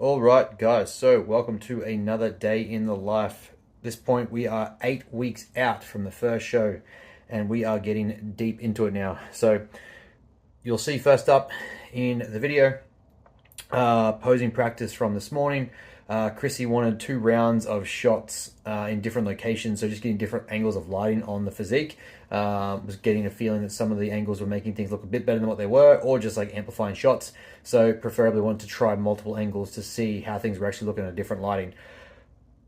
All right, guys. So, welcome to another day in the life. At this point, we are 8 weeks out from the first show, and we are getting deep into it now. So, you'll see first up in the video, posing practice from this morning. Chrissy wanted 2 rounds of shots in different locations, so just getting different angles of lighting on the physique. Was getting a feeling that some of the angles were making things look a bit better than what they were, or just like amplifying shots. So preferably wanted to try multiple angles to see how things were actually looking at different lighting.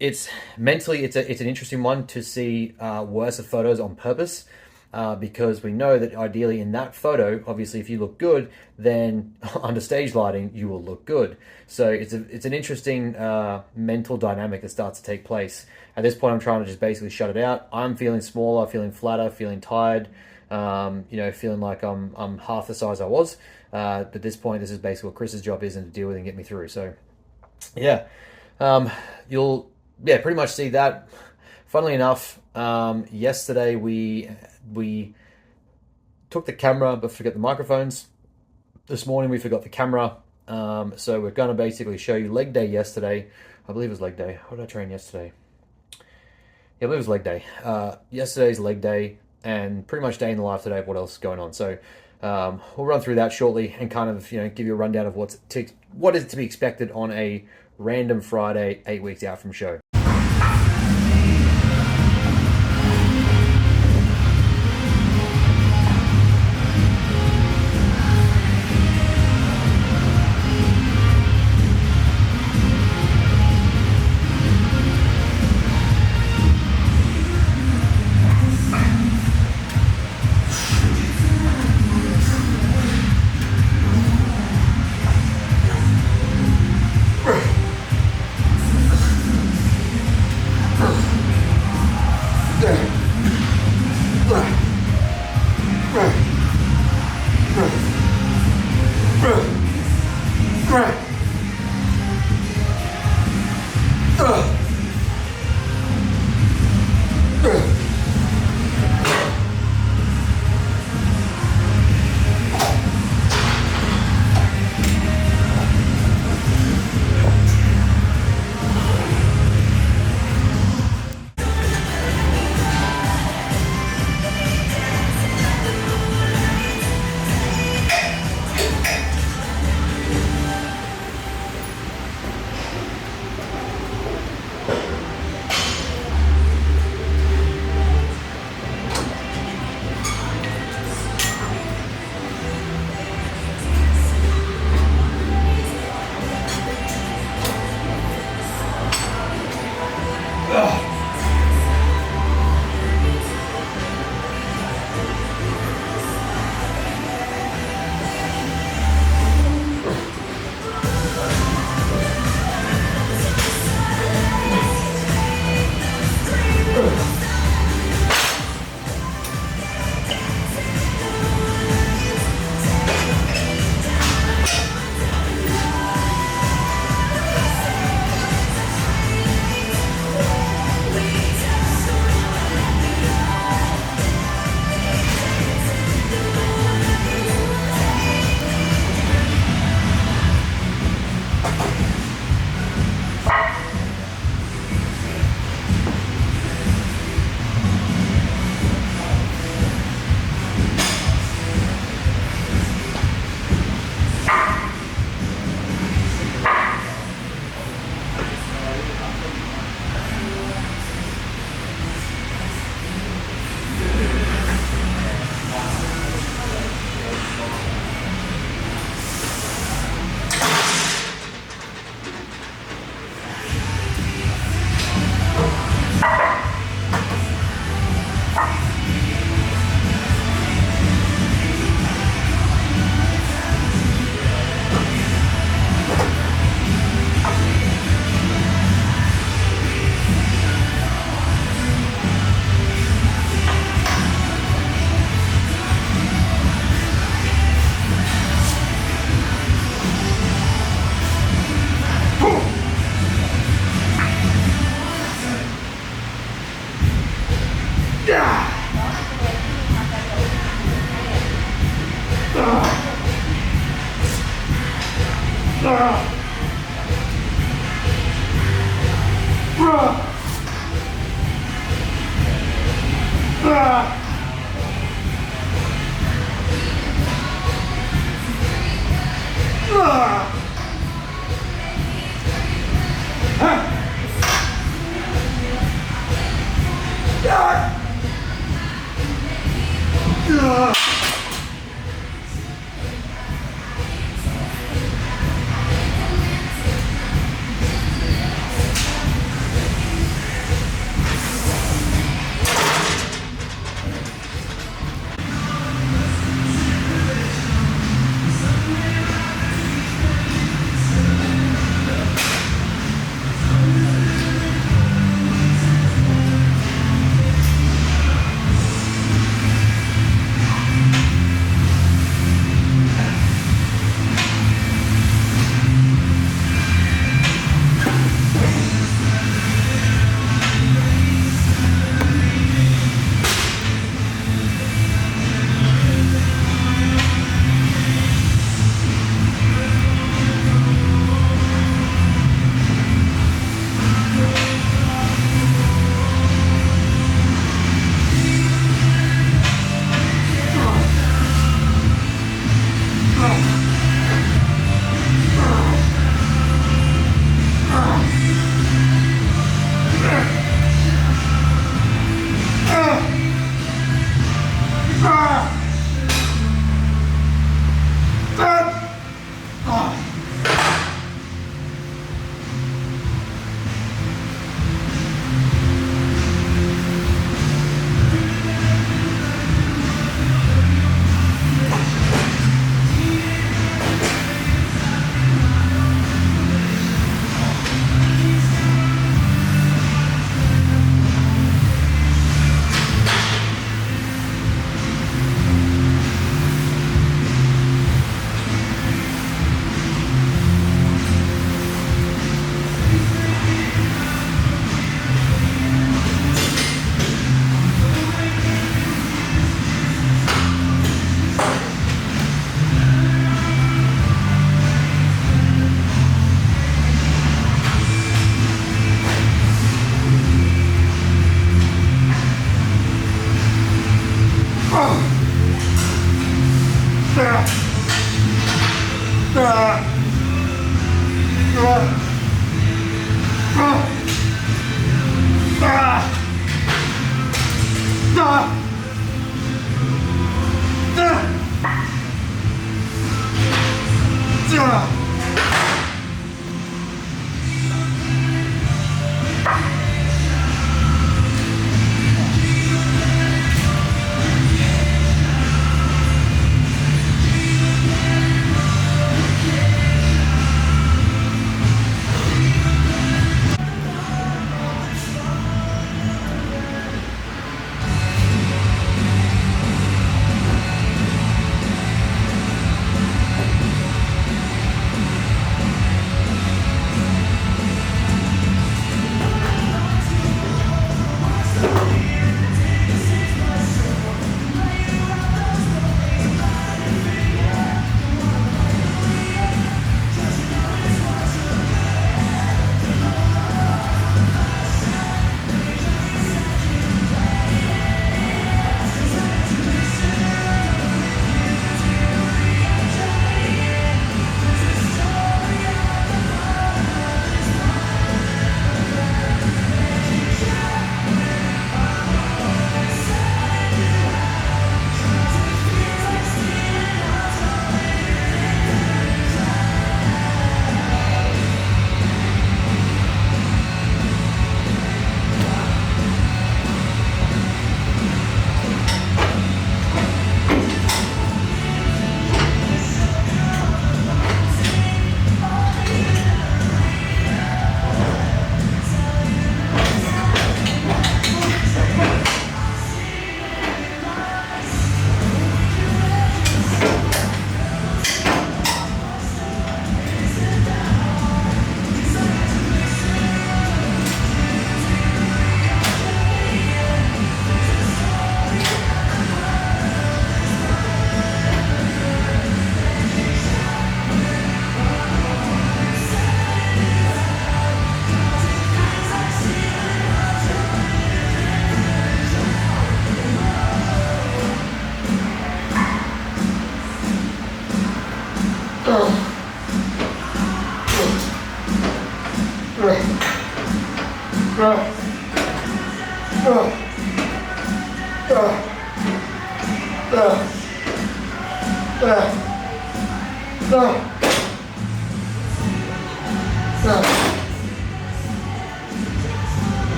It's mentally, it's an interesting one to see worse photos on purpose. Because we know that ideally in that photo, obviously if you look good, then under stage lighting, you will look good. So it's an interesting mental dynamic that starts to take place. At this point, I'm trying to just basically shut it out. I'm feeling smaller, feeling flatter, feeling tired, feeling like I'm half the size I was. But at this point, this is basically what Chris's job is and to deal with and get me through. So yeah, you'll pretty much see that. Funnily enough, yesterday we took the camera but forgot the microphones. This morning we forgot the camera. So we're going to basically show you leg day yesterday. I believe it was leg day. What did I train yesterday? Yeah, I believe it was leg day. Yesterday's leg day and pretty much day in the life today of what else is going on. So we'll run through that shortly and kind of give you a rundown of what is to be expected on a random Friday 8 weeks out from show.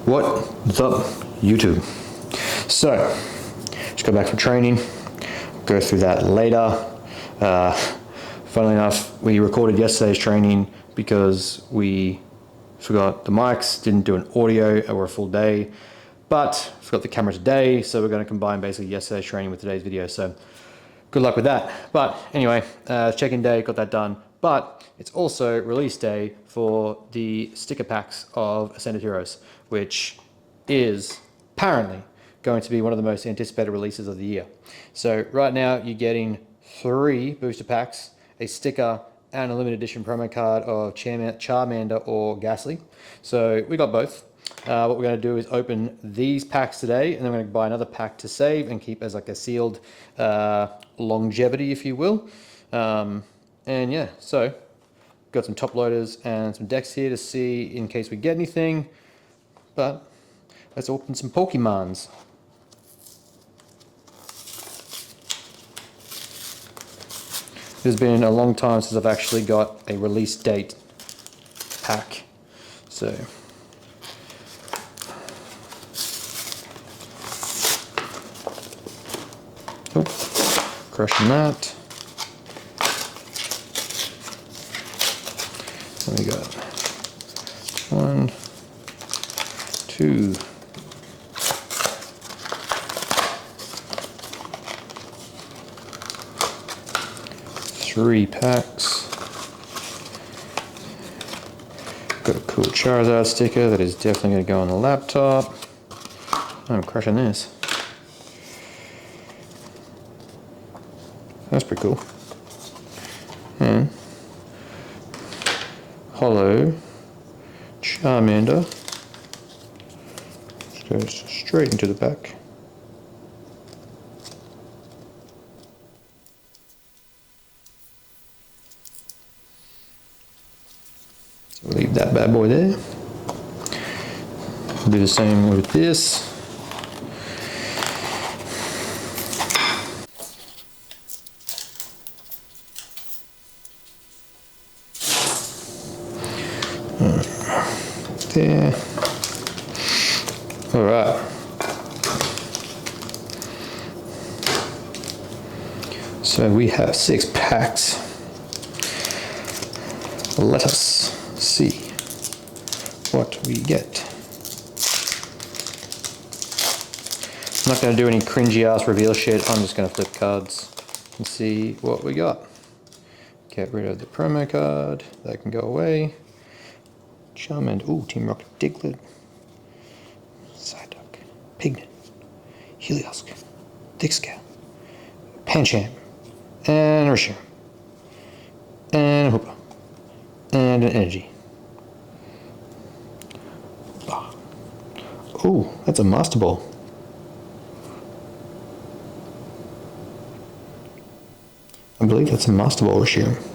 What's up, YouTube? So, just got back from training, go through that later. Funnily enough, we recorded yesterday's training because we forgot the mics, didn't do an audio over a full day, but forgot the camera today, so we're going to combine basically yesterday's training with today's video, so good luck with that. But anyway, check-in day, got that done, but it's also release day for the sticker packs of Ascended Heroes, which is apparently going to be one of the most anticipated releases of the year. So right now you're getting 3 booster packs, a sticker, and a limited edition promo card of Charmander or Ghastly. So we got both. What we're going to do is open these packs today, and then we're going to buy another pack to save and keep as like a sealed longevity, if you will. And yeah, so got some top loaders and some decks here to see in case we get anything. But let's open some Pokemons. It's been a long time since I've actually got a release date pack. So crushing that. And we got 1, 2, 3 packs. Got a cool Charizard sticker that is definitely going to go on the laptop. I'm crushing this. That's pretty cool. And hollow Charmander. Just goes straight into the back. So we'll leave that bad boy there. We'll do the same with this. There. All right. So we have 6 packs. Let us see what we get. I'm not going to do any cringy ass reveal shit. I'm just going to flip cards and see what we got. Get rid of the promo card. That can go away. Charmander, ooh, Team Rocket, Diglett, Psyduck, Pignet, Heliosc, Thickscale, Pancham, and a Reshiram, and a Hoopa, and an Energy. Oh. Ooh, that's a Master Ball. I believe that's a Master Ball Reshiram.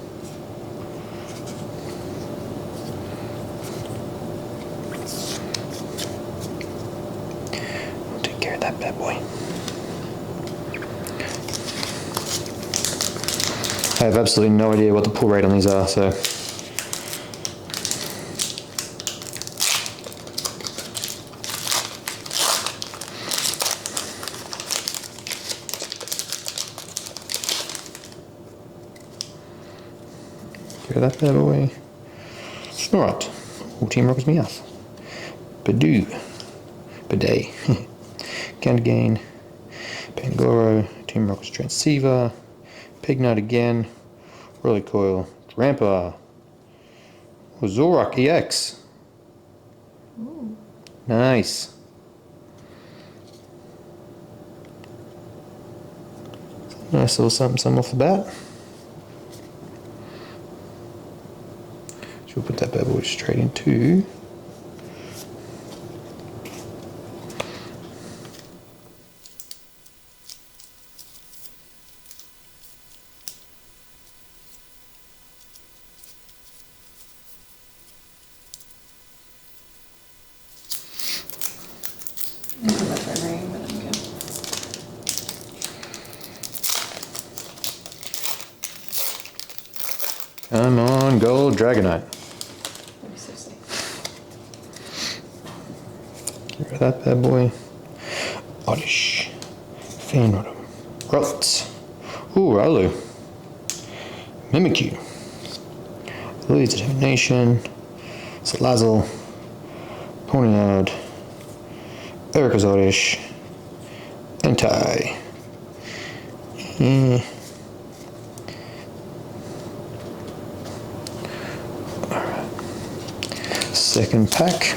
That bad boy. I have absolutely no idea what the pull rate on these are, so Get rid of that bad boy. Snorunt. All Team Rocket's Meowth. Badoo. Bidet. Candigain. Pangoro. Team Rocket's Transceiver. Pignite again. Rollycoil. Rampa. Zoroark EX. Ooh. Nice. Nice little something off the bat. So we'll put that bad boy straight into Come on, Gold Dragonite. That'd be so sick. Get rid of that bad boy. Oddish. Fanrodom. Growlithe. Ooh, Rolu. Mimikyu. Lily's Determination. Salazzle. Ponyard. Erica's Oddish. Entei. Second pack.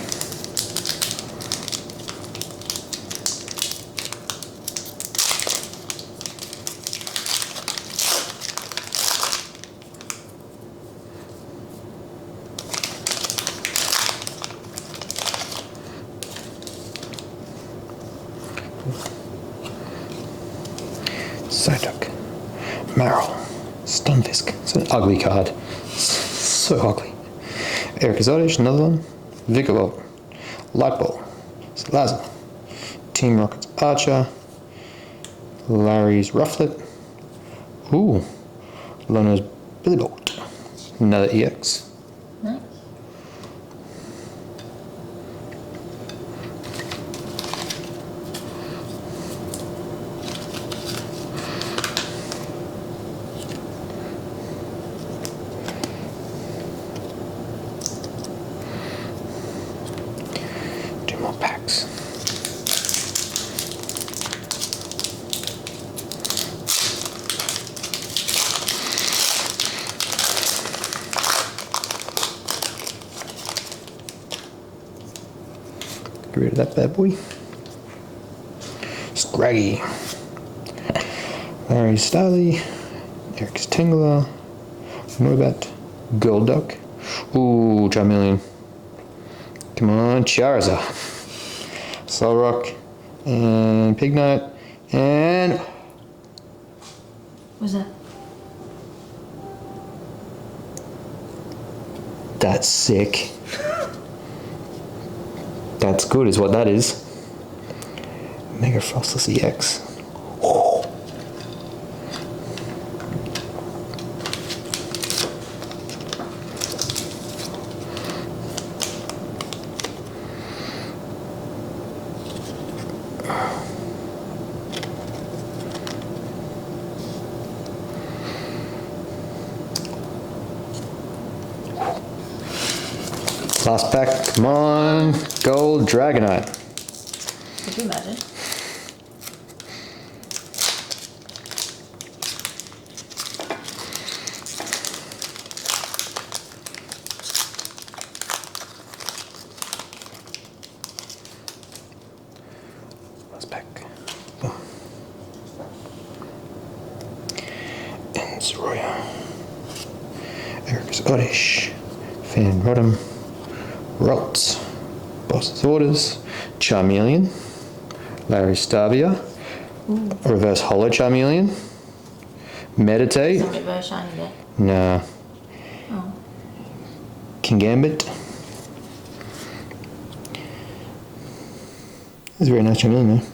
Psyduck. Marill. Stunfisk. It's an ugly card. So ugly. Erica's Oddish, another one. Vikavolt. Lightball. Salazzle. Team Rocket's Archer. Larry's Rufflet. Ooh. Lona's Billybolt. Another EX. Nice. More packs. Get rid of that bad boy. Scraggy. Larry Starly. Eric's Tingler. Noibat. Golduck. Ooh, Charmeleon. Come on, Charizard. Solrock. And Pignite. And... What's that? That's sick. That's good is what that is. Mega Frostless EX. Last pack, come on, Gold Dragonite. Could you imagine? Last pack. Oh. And Zoroya. Eric's Oddish. Fanrodom. Roltz, Boss's Orders, Charmeleon, Larry Starvia, Reverse Holo Charmeleon, Meditate, Some reverse shiny there. nah, Oh. Kingambit. It's a very nice Charmeleon though.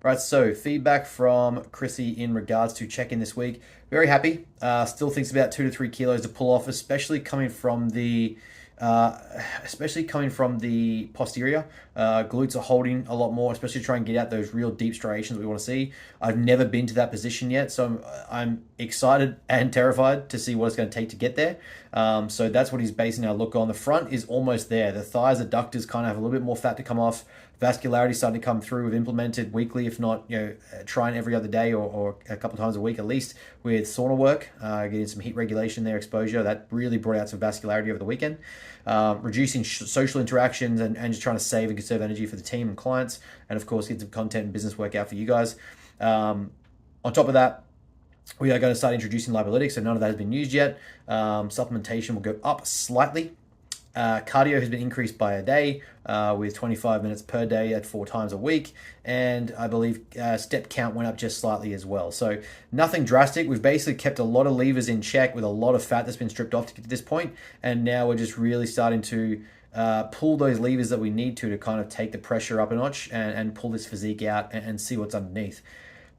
Right, so feedback from Chrissy in regards to check-in this week. Very happy. Still thinks about 2 to 3 kilos to pull off, especially coming from the posterior. Glutes are holding a lot more, especially to try and get out those real deep striations we want to see. I've never been to that position yet, so I'm excited and terrified to see what it's going to take to get there. So that's what he's basing our look on. The front is almost there. The thighs, adductors kind of have a little bit more fat to come off. Vascularity starting to come through. We've implemented weekly, if not, trying every other day or a couple of times a week at least with sauna work, getting some heat regulation there, exposure. That really brought out some vascularity over the weekend. Reducing social interactions and just trying to save and conserve energy for the team and clients. And of course, get some content and business work out for you guys. On top of that, we are going to start introducing Athletica, so none of that has been used yet. Supplementation will go up slightly. Cardio has been increased by a day with 25 minutes per day at 4 times a week. And I believe step count went up just slightly as well. So nothing drastic. We've basically kept a lot of levers in check with a lot of fat that's been stripped off to get to this point. And now we're just really starting to pull those levers that we need to kind of take the pressure up a notch and pull this physique out and see what's underneath.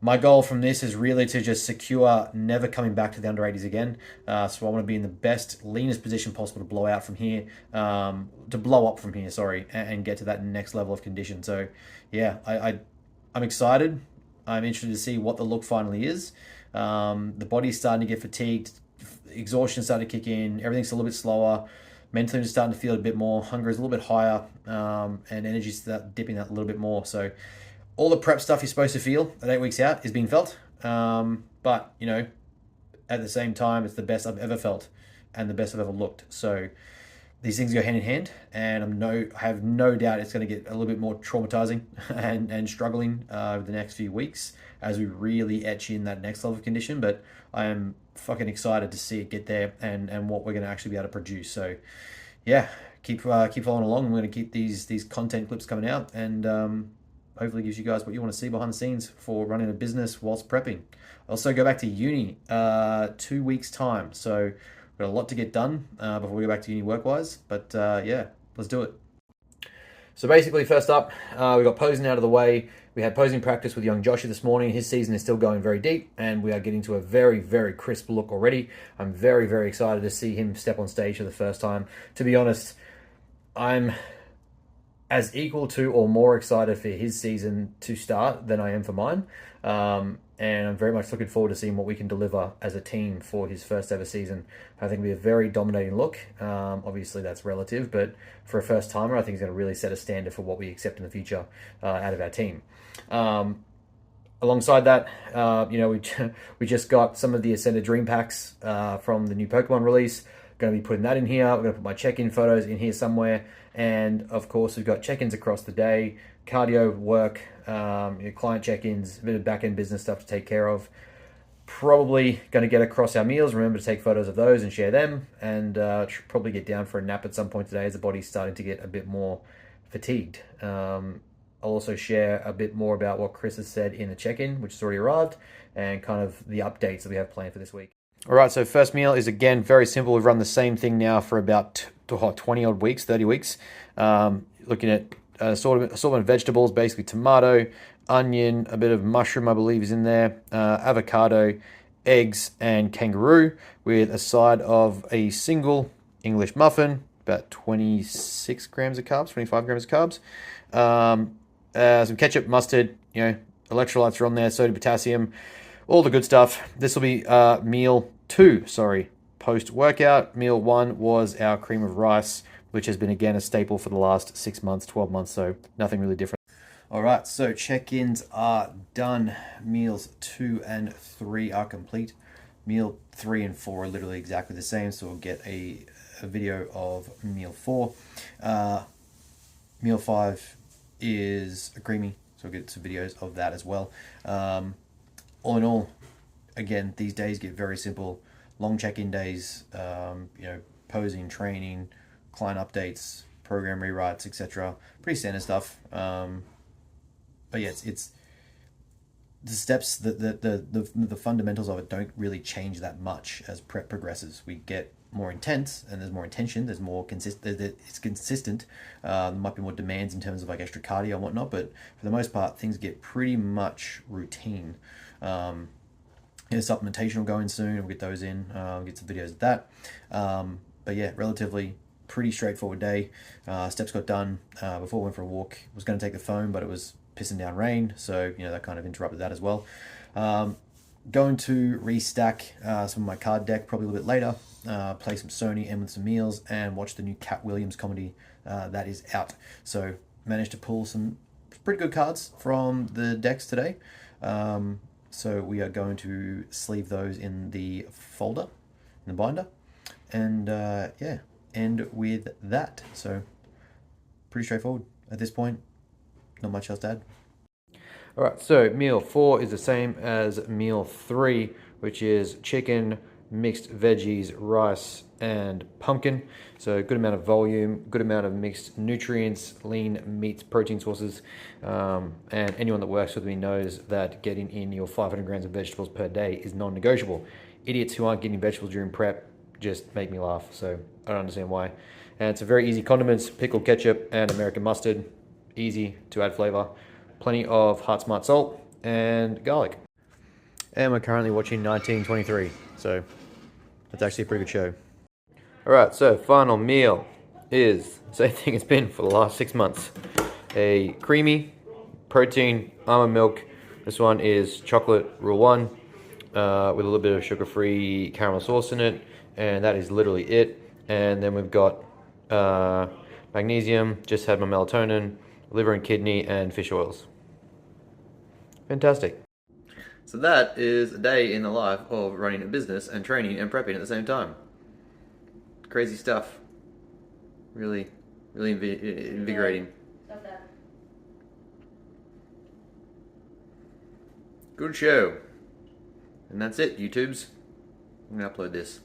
My goal from this is really to just secure never coming back to the under 80s again. So I want to be in the best, leanest position possible to blow out from here, to blow up from here, sorry, and get to that next level of condition. So yeah, I'm excited. I'm interested to see what the look finally is. The body's starting to get fatigued. Exhaustion's starting to kick in. Everything's a little bit slower. Mentally, I'm just starting to feel a bit more. Hunger is a little bit higher, and energy's dipping that a little bit more. So all the prep stuff you're supposed to feel at 8 weeks out is being felt. But, at the same time, it's the best I've ever felt and the best I've ever looked. So these things go hand in hand, and I have no doubt it's going to get a little bit more traumatizing and struggling over the next few weeks as we really etch in that next level of condition. But I am fucking excited to see it get there and what we're going to actually be able to produce. So yeah, keep following along. I'm going to keep these content clips coming out, and hopefully gives you guys what you want to see behind the scenes for running a business whilst prepping. Also go back to uni 2 weeks time. So we've got a lot to get done before we go back to uni work-wise. But yeah, let's do it. So basically, first up, we got posing out of the way. We had posing practice with young Joshua this morning. His season is still going very deep, and we are getting to a very, very crisp look already. I'm very, very excited to see him step on stage for the first time. To be honest, I'm as equal to or more excited for his season to start than I am for mine. And I'm very much looking forward to seeing what we can deliver as a team for his first ever season. I think it'll be a very dominating look. Obviously, that's relative, but for a first timer, I think he's going to really set a standard for what we accept in the future out of our team. Alongside that, we just got some of the Ascended Dream Packs from the new Pokemon release. Going to be putting that in here. We're going to put my check-in photos in here somewhere. And of course, we've got check-ins across the day, cardio work, client check-ins, a bit of back-end business stuff to take care of. Probably going to get across our meals. Remember to take photos of those and share them. And probably get down for a nap at some point today as the body's starting to get a bit more fatigued. I'll also share a bit more about what Chris has said in the check-in, which has already arrived, and kind of the updates that we have planned for this week. All right, so first meal is, again, very simple. We've run the same thing now for about 20-odd weeks, 30 weeks. Looking at assortment of vegetables, basically tomato, onion, a bit of mushroom, I believe, is in there, avocado, eggs, and kangaroo, with a side of a single English muffin, about 26 grams of carbs, 25 grams of carbs. Some ketchup, mustard, electrolytes are on there, sodium, potassium, all the good stuff. This will be meal 2, post-workout. Meal 1 was our cream of rice, which has been, again, a staple for the last 6 months, 12 months, so nothing really different. All right, so check-ins are done. Meals 2 and 3 are complete. Meal 3 and 4 are literally exactly the same, so we'll get a video of meal 4. Meal 5 is a creamy, so we'll get some videos of that as well. All in all, again, these days get very simple. Long check-in days, posing, training, client updates, program rewrites, etc. Pretty standard stuff. But yeah, it's the steps, the fundamentals of it don't really change that much as prep progresses. We get more intense and there's more intention, there's more it's consistent. There might be more demands in terms of like extra cardio and whatnot, but for the most part, things get pretty much routine. Supplementation will go in soon. We'll get those in. Get some videos of that. But yeah, relatively pretty straightforward day. Steps got done before we went for a walk. Was going to take the phone, but it was pissing down rain, so that kind of interrupted that as well. Going to restack some of my card deck probably a little bit later. Play some Sony and with some meals, and watch the new Cat Williams comedy that is out. So managed to pull some pretty good cards from the decks today. So we are going to sleeve those in the folder, in the binder, and yeah, end with that. So pretty straightforward at this point. Not much else to add. All right, so meal 4 is the same as meal 3, which is chicken, mixed veggies, rice, and pumpkin. So good amount of volume, good amount of mixed nutrients, lean meats, protein sources. And anyone that works with me knows that getting in your 500 grams of vegetables per day is non-negotiable. Idiots who aren't getting vegetables during prep just make me laugh, so I don't understand why. And it's a very easy condiments, pickle, ketchup, and American mustard. Easy to add flavor. Plenty of Heart Smart salt and garlic. And we're currently watching 1923, so that's actually a pretty good show. Alright, so final meal is the same thing it's been for the last 6 months. A creamy protein almond milk. This one is chocolate rule 1 with a little bit of sugar-free caramel sauce in it, and that is literally it. And then we've got magnesium, just had my melatonin, liver and kidney, and fish oils. Fantastic. So that is a day in the life of running a business and training and prepping at the same time. Crazy stuff. Really invigorating. Good show. And that's it, YouTubes. I'm gonna upload this.